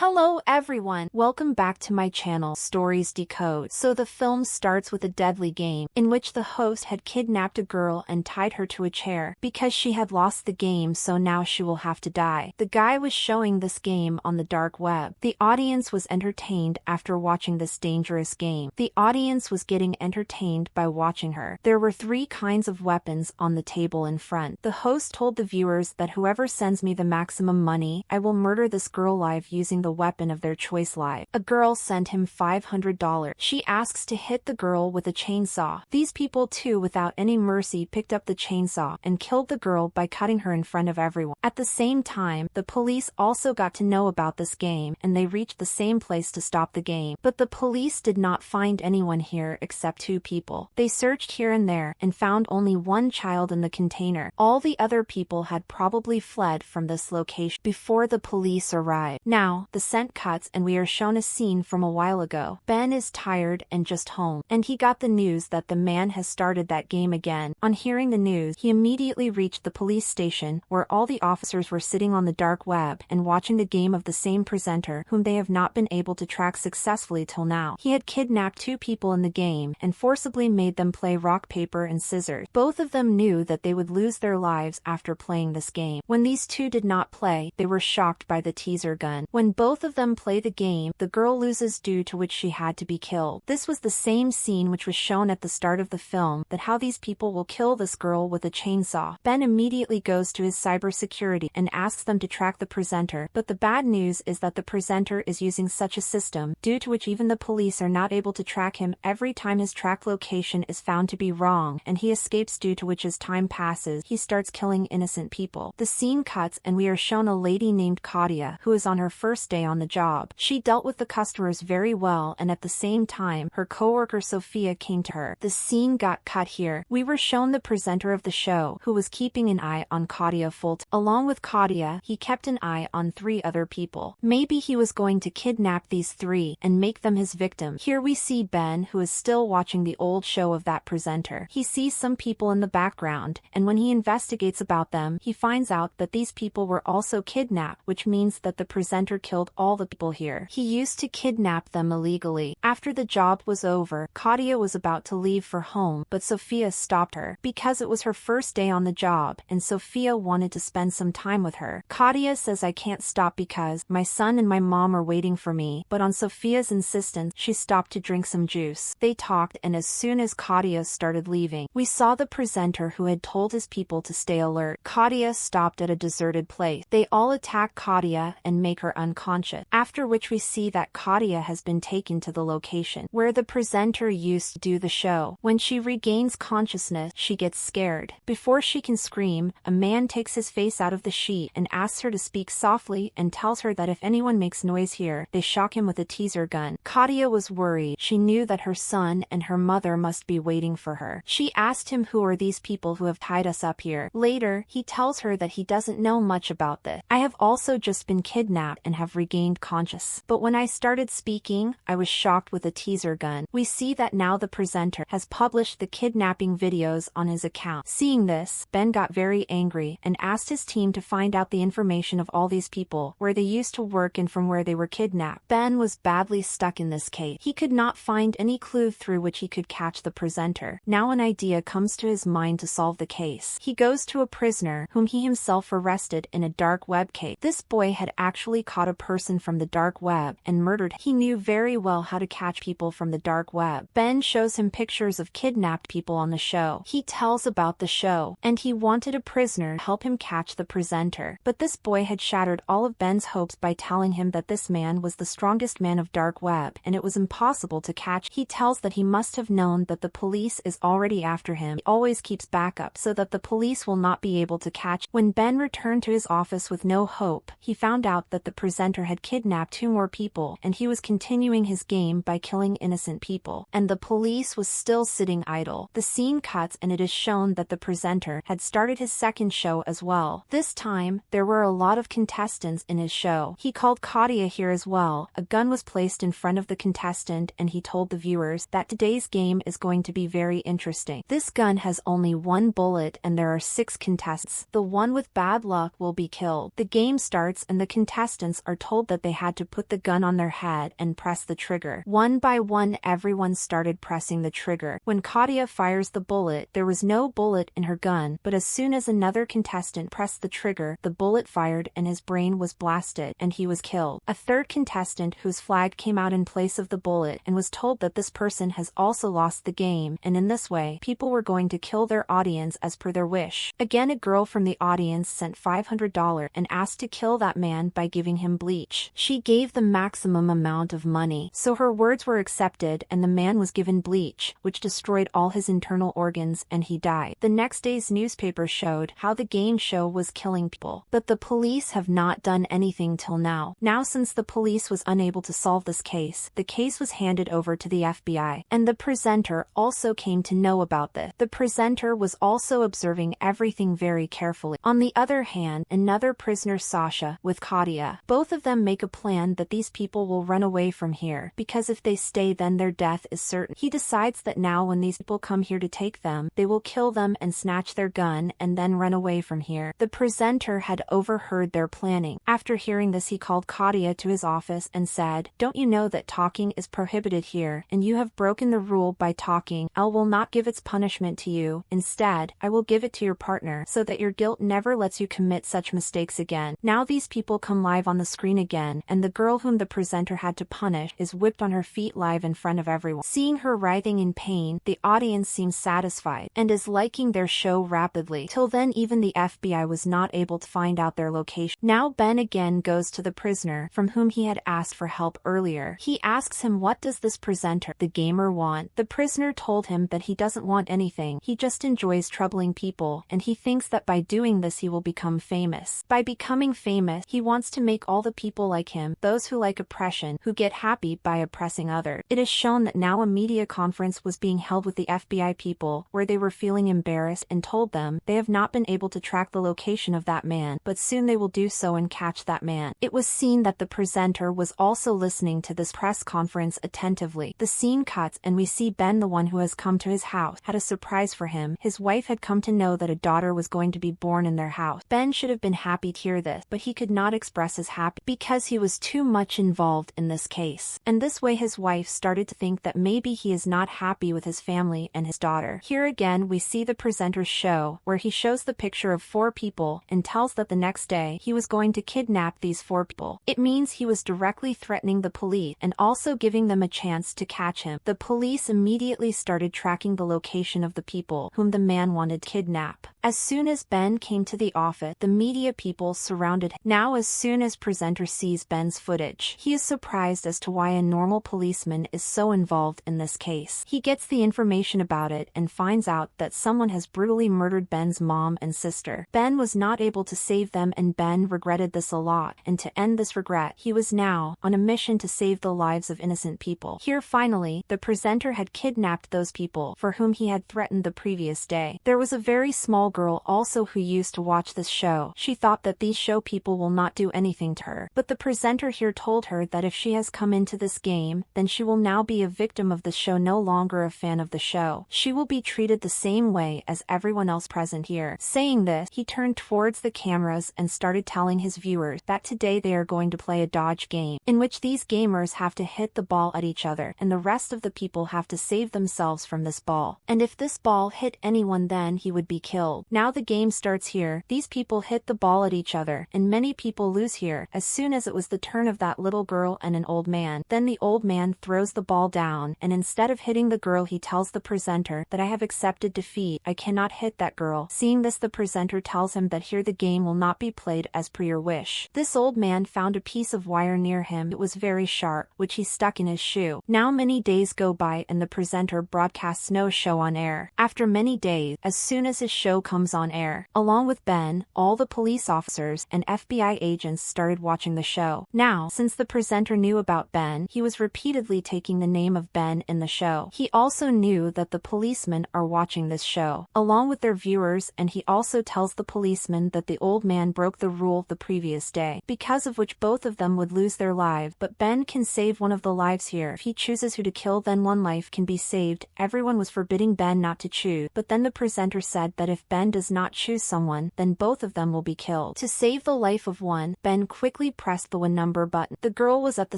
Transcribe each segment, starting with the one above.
Hello everyone, welcome back to my channel Stories Decode. So the film starts with a deadly game, in which the host had kidnapped a girl and tied her to a chair, because she had lost the game so now she will have to die. The guy was showing this game on the dark web. The audience was entertained after watching this dangerous game. The audience was getting entertained by watching her. There were 3 kinds of weapons on the table in front. The host told the viewers that whoever sends me the maximum money, I will murder this girl live using the weapon of their choice live. A girl sent him $500. She asks to hit the girl with a chainsaw. These people too, without any mercy, picked up the chainsaw and killed the girl by cutting her in front of everyone. At the same time, the police also got to know about this game and they reached the same place to stop the game. But the police did not find anyone here except 2 people. They searched here and there and found only 1 child in the container. All the other people had probably fled from this location before the police arrived. Now, the scent cuts and we are shown a scene from a while ago. Ben is tired and just home, and he got the news that the man has started that game again. On hearing the news, he immediately reached the police station, where all the officers were sitting on the dark web and watching the game of the same presenter whom they have not been able to track successfully till now. He had kidnapped 2 people in the game and forcibly made them play rock, paper, and scissors. Both of them knew that they would lose their lives after playing this game. When these 2 did not play, they were shocked by the teaser gun. When both of them play the game, the girl loses, due to which she had to be killed. This was the same scene which was shown at the start of the film, that how these people will kill this girl with a chainsaw. Ben immediately goes to his cybersecurity and asks them to track the presenter, but the bad news is that the presenter is using such a system, due to which even the police are not able to track him every time his track location is found to be wrong, and he escapes, due to which as time passes, he starts killing innocent people. The scene cuts and we are shown a lady named Natalya, who is on her first day on the job. She dealt with the customers very well, and at the same time, her coworker Sophia came to her. The scene got cut here. We were shown the presenter of the show, who was keeping an eye on Natalya full time. Along with Natalya, he kept an eye on 3 other people. Maybe he was going to kidnap these 3 and make them his victim. Here we see Ben, who is still watching the old show of that presenter. He sees some people in the background, and when he investigates about them, he finds out that these people were also kidnapped, which means that the presenter killed all the people here. He used to kidnap them illegally. After the job was over, Natalya was about to leave for home, but Sophia stopped her, because it was her first day on the job, and Sophia wanted to spend some time with her. Natalya says, "I can't stop because my son and my mom are waiting for me," but on Sophia's insistence, she stopped to drink some juice. They talked, and as soon as Natalya started leaving, we saw the presenter who had told his people to stay alert. Natalya stopped at a deserted place. They all attack Natalya and make her unconscious, after which we see that Natalya has been taken to the location where the presenter used to do the show. When she regains consciousness, she gets scared. Before she can scream, a man takes his face out of the sheet and asks her to speak softly and tells her that if anyone makes noise here, they shock him with a teaser gun. Natalya was worried. She knew that her son and her mother must be waiting for her. She asked him, "Who are these people who have tied us up here?" Later, he tells her that he doesn't know much about this. "I have also just been kidnapped and have regained consciousness. But when I started speaking, I was shocked with a teaser gun." We see that now the presenter has published the kidnapping videos on his account. Seeing this, Ben got very angry and asked his team to find out the information of all these people, where they used to work and from where they were kidnapped. Ben was badly stuck in this case. He could not find any clue through which he could catch the presenter. Now an idea comes to his mind to solve the case. He goes to a prisoner whom he himself arrested in a dark web case. This boy had actually caught a person from the dark web and murdered him. He knew very well how to catch people from the dark web. Ben shows him pictures of kidnapped people on the show. He tells about the show, and he wanted a prisoner to help him catch the presenter. But this boy had shattered all of Ben's hopes by telling him that this man was the strongest man of dark web, and it was impossible to catch. He tells that he must have known that the police is already after him. He always keeps backup so that the police will not be able to catch. When Ben returned to his office with no hope, he found out that the presenter had kidnapped 2 more people, and he was continuing his game by killing innocent people, and the police was still sitting idle. The scene cuts and it is shown that the presenter had started his second show as well. This time, there were a lot of contestants in his show. He called Natalya here as well. A gun was placed in front of the contestant and he told the viewers that today's game is going to be very interesting. This gun has only 1 bullet and there are 6 contestants. The one with bad luck will be killed. The game starts and the contestants are told told that they had to put the gun on their head and press the trigger. One by one everyone started pressing the trigger. When Natalya fires the bullet, there was no bullet in her gun, but as soon as another contestant pressed the trigger, the bullet fired and his brain was blasted, and he was killed. A third contestant whose flag came out in place of the bullet and was told that this person has also lost the game, and in this way, people were going to kill their audience as per their wish. Again, a girl from the audience sent $500 and asked to kill that man by giving him bleach. She gave the maximum amount of money, so her words were accepted and the man was given bleach, which destroyed all his internal organs and he died. The next day's newspaper showed how the game show was killing people, but the police have not done anything till now. Now, since the police was unable to solve this case, the case was handed over to the FBI, and the presenter also came to know about this. The presenter was also observing everything very carefully. On the other hand, another prisoner, Sasha, with Natalya, both of them make a plan that these people will run away from here, because if they stay then their death is certain. He decides that now when these people come here to take them, they will kill them and snatch their gun and then run away from here. The presenter had overheard their planning. After hearing this, he called Natalya to his office and said, "Don't you know that talking is prohibited here, and you have broken the rule by talking? I will not give its punishment to you. Instead, I will give it to your partner, so that your guilt never lets you commit such mistakes again." Now these people come live on the screen again, and the girl whom the presenter had to punish is whipped on her feet live in front of everyone. Seeing her writhing in pain, the audience seems satisfied and is liking their show rapidly. Till then, even the FBI was not able to find out their location. Now Ben again goes to the prisoner from whom he had asked for help earlier. He asks him, what does this presenter, the gamer, want? The prisoner told him that he doesn't want anything. He just enjoys troubling people, and he thinks that by doing this he will become famous. By becoming famous, he wants to make all the people like him, those who like oppression, who get happy by oppressing others. It is shown that now a media conference was being held with the FBI people, where they were feeling embarrassed and told them they have not been able to track the location of that man, but soon they will do so and catch that man. It was seen that the presenter was also listening to this press conference attentively. The scene cuts and we see Ben, the one who has come to his house, had a surprise for him. His wife had come to know that a daughter was going to be born in their house. Ben should have been happy to hear this, but he could not express his happiness because he was too much involved in this case. And this way his wife started to think that maybe he is not happy with his family and his daughter. Here again we see the presenter's show, where he shows the picture of 4 people and tells that the next day he was going to kidnap these 4 people. It means he was directly threatening the police and also giving them a chance to catch him. The police immediately started tracking the location of the people whom the man wanted to kidnap. As soon as Ben came to the office, the media people surrounded him. Now as soon as presenter sees Ben's footage, he is surprised as to why a normal policeman is so involved in this case. He gets the information about it and finds out that someone has brutally murdered Ben's mom and sister. Ben was not able to save them and Ben regretted this a lot, and to end this regret, he was now on a mission to save the lives of innocent people. Here finally, the presenter had kidnapped those people for whom he had threatened the previous day. There was a very small girl also who used to watch this show. She thought that these show people will not do anything to her, but the presenter here told her that if she has come into this game, then she will now be a victim of the show, no longer a fan of the show. She will be treated the same way as everyone else present here. Saying this, he turned towards the cameras and started telling his viewers that today they are going to play a dodge game, in which these gamers have to hit the ball at each other, and the rest of the people have to save themselves from this ball. And if this ball hit anyone, then he would be killed. Now the game starts here. These people hit the ball at each other, and many people lose here. As soon as it was the turn of that little girl and an old man, then the old man throws the ball down, and instead of hitting the girl, he tells the presenter that I have accepted defeat. I cannot hit that girl. Seeing this, the presenter tells him that here the game will not be played as per your wish. This old man found a piece of wire near him. It was very sharp, which he stuck in his shoe. Now many days go by and the presenter broadcasts no show on air. After many days, as soon as his show comes on air, along with Ben, all the police officers and FBI agents started watching the show. Now, since the presenter knew about Ben, he was repeatedly taking the name of Ben in the show. He also knew that the policemen are watching this show, along with their viewers, and he also tells the policemen that the old man broke the rule the previous day, because of which both of them would lose their lives, but Ben can save one of the lives here. If he chooses who to kill, then one life can be saved. Everyone was forbidding Ben not to choose, but then the presenter said that if Ben does not choose someone, then both of them will be killed. To save the life of one, Ben quickly quickly pressed the 1 number button. The girl was at the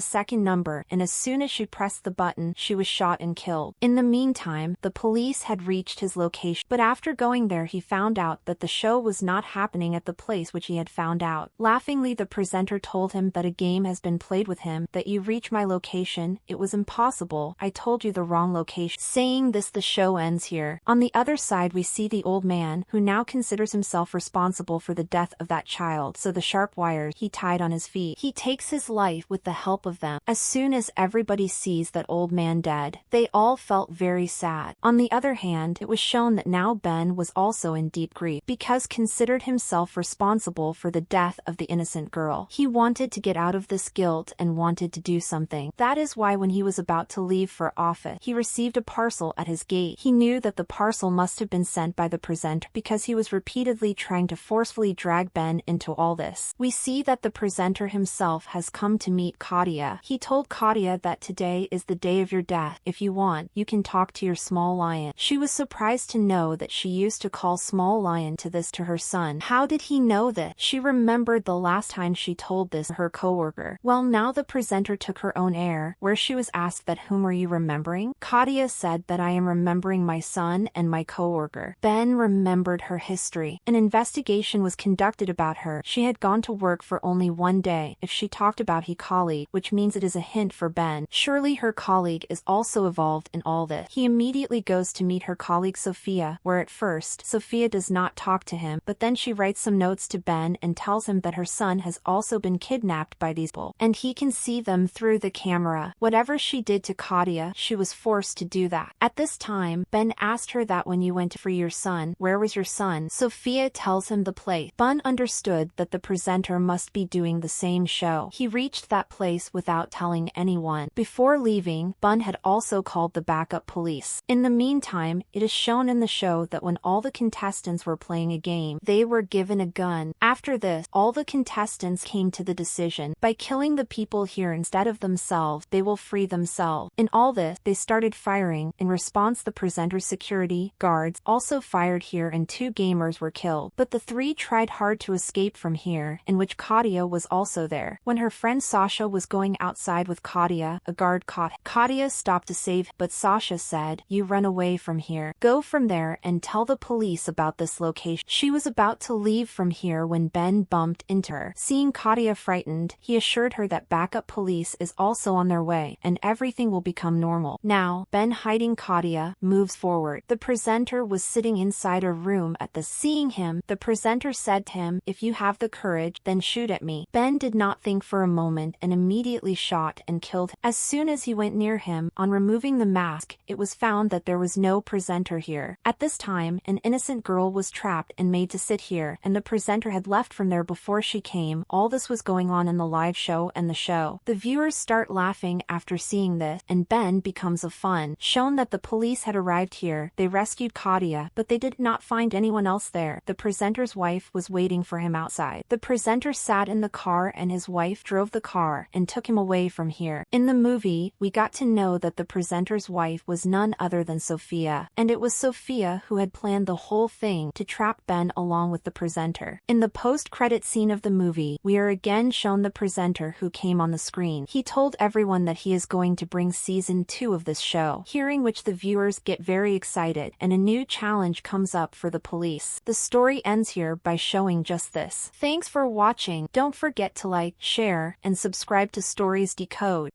2nd number, and as soon as she pressed the button, she was shot and killed. In the meantime, the police had reached his location, but after going there he found out that the show was not happening at the place which he had found out. Laughingly, the presenter told him that a game has been played with him, that you reach my location, it was impossible, I told you the wrong location. Saying this, the show ends here. On the other side we see the old man, who now considers himself responsible for the death of that child, so the sharp wires he tied on his feet. He takes his life with the help of them. As soon as everybody sees that old man dead, they all felt very sad. On the other hand, it was shown that now Ben was also in deep grief, because considered himself responsible for the death of the innocent girl. He wanted to get out of this guilt and wanted to do something. That is why when he was about to leave for office, he received a parcel at his gate. He knew that the parcel must have been sent by the presenter, because he was repeatedly trying to forcefully drag Ben into all this. We see that the presenter himself has come to meet Natalya. He told Natalya that today is the day of your death. If you want, you can talk to your small lion. She was surprised to know that she used to call small lion to this to her son. How did he know this? She remembered the last time she told this to her coworker. Well, now the presenter took her own air, where she was asked that whom are you remembering? Natalya said that I am remembering my son and my coworker. Ben remembered her history. An investigation was conducted about her. She had gone to work for only 1 day. If she talked about her colleague, which means it is a hint for Ben. Surely her colleague is also involved in all this. He immediately goes to meet her colleague Sophia, where at first, Sophia does not talk to him, but then she writes some notes to Ben and tells him that her son has also been kidnapped by these people, and he can see them through the camera. Whatever she did to Natalya, she was forced to do that. At this time, Ben asked her that when you went to free your son, where was your son? Sophia tells him the place. Ben understood that the presenter must be doing the same show. He reached that place without telling anyone. Before leaving, Ben had also called the backup police. In the meantime, it is shown in the show that when all the contestants were playing a game, they were given a gun. After this, all the contestants came to the decision, by killing the people here instead of themselves, they will free themselves. In all this, they started firing. In response, the presenter's security guards also fired here and 2 gamers were killed. But the 3 tried hard to escape from here, in which Natalya was also there. When her friend Sasha was going outside with Natalya, a guard caught her. Natalya stopped to save, but Sasha said, you run away from here. Go from there and tell the police about this location. She was about to leave from here when Ben bumped into her. Seeing Natalya frightened, he assured her that backup police is also on their way, and everything will become normal. Now, Ben, hiding Natalya, moves forward. The presenter was sitting inside a room at the seeing him, the presenter said to him, if you have the courage, then shoot at me. Ben did not think for a moment and immediately shot and killed him. As soon as he went near him, on removing the mask, it was found that there was no presenter here. At this time, an innocent girl was trapped and made to sit here, and the presenter had left from there before she came. All this was going on in the live show and the show. The viewers start laughing after seeing this, and Ben becomes of fun. Shown that the police had arrived here, they rescued Natalya, but they did not find anyone else there. The presenter's wife was waiting for him outside. The presenter sat in the car and his wife drove the car and took him away from here. In the movie, we got to know that the presenter's wife was none other than Sophia, and it was Sophia who had planned the whole thing to trap Ben along with the presenter. In the post-credit scene of the movie, we are again shown the presenter who came on the screen. He told everyone that he is going to bring season 2 of this show, hearing which the viewers get very excited, and a new challenge comes up for the police. The story ends here by showing just this. Thanks for watching. Don't forget to like, share, and subscribe to Stories Decode.